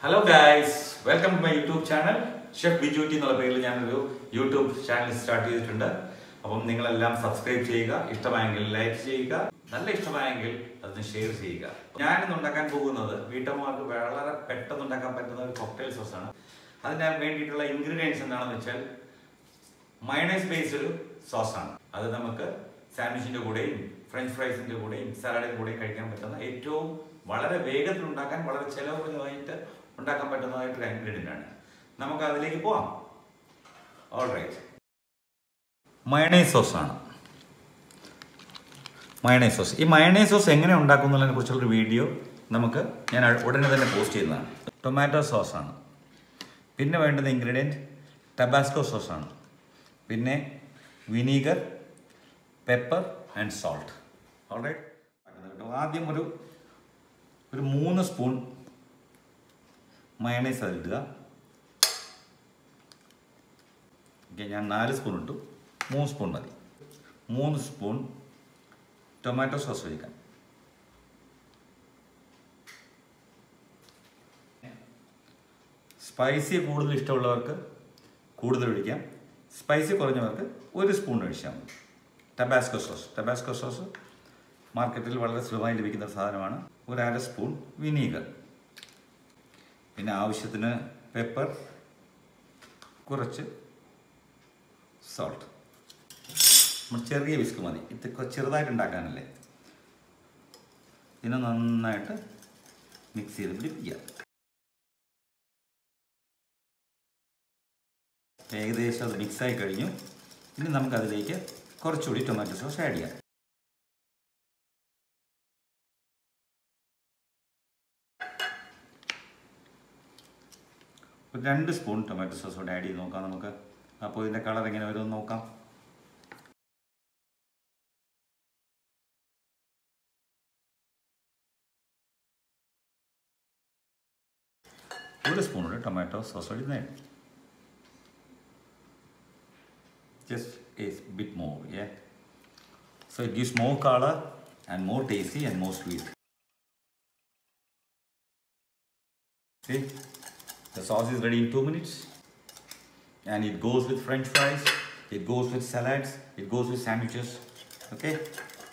Hello guys, welcome to my YouTube channel. Chefbtee എന്നുള്ള പേരിൽ ഞാനൊരു YouTube ചാനൽ സ്റ്റാർട്ട് ചെയ്തിട്ടുണ്ട്. അപ്പം നിങ്ങളെല്ലാം സബ്സ്ക്രൈബ് ചെയ്യുക, ഇഷ്ടമായെങ്കിൽ ലൈക്ക് ചെയ്യുക, നല്ല ഇഷ്ടമായെങ്കിൽ അതിന് ഷെയർ ചെയ്യുക. ഞാനിന്ന് ഉണ്ടാക്കാൻ പോകുന്നത് വീട്ടമ്മമാർക്ക് വളരെ പെട്ടെന്ന് ഉണ്ടാക്കാൻ പറ്റുന്ന ഒരു കോക്ടെയിൽ സോസാണ്. അതിന് വേണ്ടിയിട്ടുള്ള ഇൻഗ്രീഡിയൻസ് എന്താണെന്ന് വെച്ചാൽ മയണൈസ് ബേസ്ഡ് ഒരു സോസാണ്. അത് നമുക്ക് സാൻഡ്വിച്ചിൻ്റെ കൂടെയും ഫ്രഞ്ച് ഫ്രൈസിൻ്റെ കൂടെയും സലാഡിൻ്റെ കൂടെയും കഴിക്കാൻ പറ്റുന്ന ഏറ്റവും വളരെ വേഗത്തിൽ ഉണ്ടാക്കാൻ വളരെ ചിലവുള്ളതായിട്ട് ഉണ്ടാക്കാൻ പറ്റുന്നതായിട്ടൊരു ഇൻഗ്രീഡിയൻ്റ് ആണ്. നമുക്ക് അതിലേക്ക് പോവാം. ഓൾറൈറ്റ്, മയണൈസ് സോസാണ്. മയണൈസ് സോസ്, ഈ മയണൈസ് സോസ് എങ്ങനെ ഉണ്ടാക്കുന്നതിനെ കുറിച്ചുള്ളൊരു വീഡിയോ ഞാൻ ഉടനെ തന്നെ പോസ്റ്റ് ചെയ്യുന്നതാണ്. ടൊമാറ്റോ സോസാണ്. പിന്നെ വേണ്ടുന്ന ഇൻഗ്രീഡിയൻറ്റ് ടബാസ്കോ സോസാണ്. പിന്നെ vinegar, pepper and salt. Alright, ആദ്യം ഒരു 3 സ്പൂൺ മയണൈസ് അതിലിടുക. ഓക്കെ, ഞാൻ 4 സ്പൂൺ ഇട്ടു, 3 സ്പൂൺ മതി. 3 സ്പൂൺ ടൊമാറ്റോ സോസ് ഒഴിക്കാം. സ്പൈസി കൂടുതൽ ഇഷ്ടമുള്ളവർക്ക് കൂടുതൽ ഒഴിക്കാം, സ്പൈസി കുറഞ്ഞവർക്ക് 1 സ്പൂൺ ഒഴിച്ചാൽ മതി. ടബാസ്കോ സോസ് മാർക്കറ്റിൽ വളരെ സുലഭമായി ലഭിക്കുന്ന സാധനമാണ്. 1/2 സ്പൂൺ വിനീഗർ, പിന്നെ ആവശ്യത്തിന് പെപ്പർ, കുറച്ച് സോൾട്ട്. നമ്മൾ ചെറിയ വിസ്ക് മതി, ഇത് ചെറുതായിട്ട് ഉണ്ടാക്കാനല്ലേ. ഇതിനെ നന്നായിട്ട് മിക്സ് ചെയ്ത് പിടിപ്പിക്കുക. ഏകദേശം അത് മിക്സായി കഴിഞ്ഞു. ഇനി നമുക്കതിലേക്ക് കുറച്ചുകൂടി ടൊമാറ്റോ സോസ് ആഡ് ചെയ്യാം. ഒരു 2 സ്പൂൺ ടൊമാറ്റോ സോസ് കൂടെ ആഡ് ചെയ്ത് നോക്കാം നമുക്ക്. അപ്പോൾ ഇതിൻ്റെ കളർ എങ്ങനെ വരുമെന്ന് നോക്കാം. ഒരു സ്പൂൺ കൂടെ ടൊമാറ്റോ സോസ് ഇടുന്നേ. Just a bit more, yeah. So it gives more color and more tasty and more sweet. See, the sauce is ready in 2 minutes, and it goes with French fries, it goes with salads, it goes with sandwiches. Okay,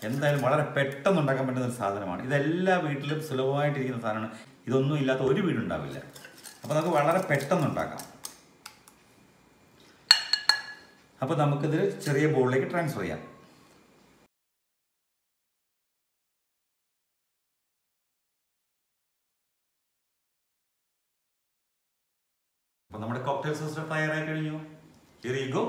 എന്തായാലും വളരെ പെട്ടെന്ന് ഉണ്ടാക്കാൻ പറ്റുന്ന ഒരു സാധനമാണ്. ഇതെല്ലാ വീട്ടിലും സുലഭമായിട്ടിരിക്കുന്ന സാധനമാണ്. ഇതൊന്നും ഇല്ലാത്ത ഒരു വീടുണ്ടാവില്ല. അപ്പോൾ നമുക്ക് വളരെ പെട്ടെന്ന് ഉണ്ടാക്കാം. അപ്പോൾ നമുക്കിത് ചെറിയ ബോളിലേക്ക് ട്രാൻസ്ഫർ ചെയ്യാം. അപ്പോൾ നമ്മുടെ കോക്ടെയിൽ സോസ് തയ്യാറായി കഴിഞ്ഞു. Here you go.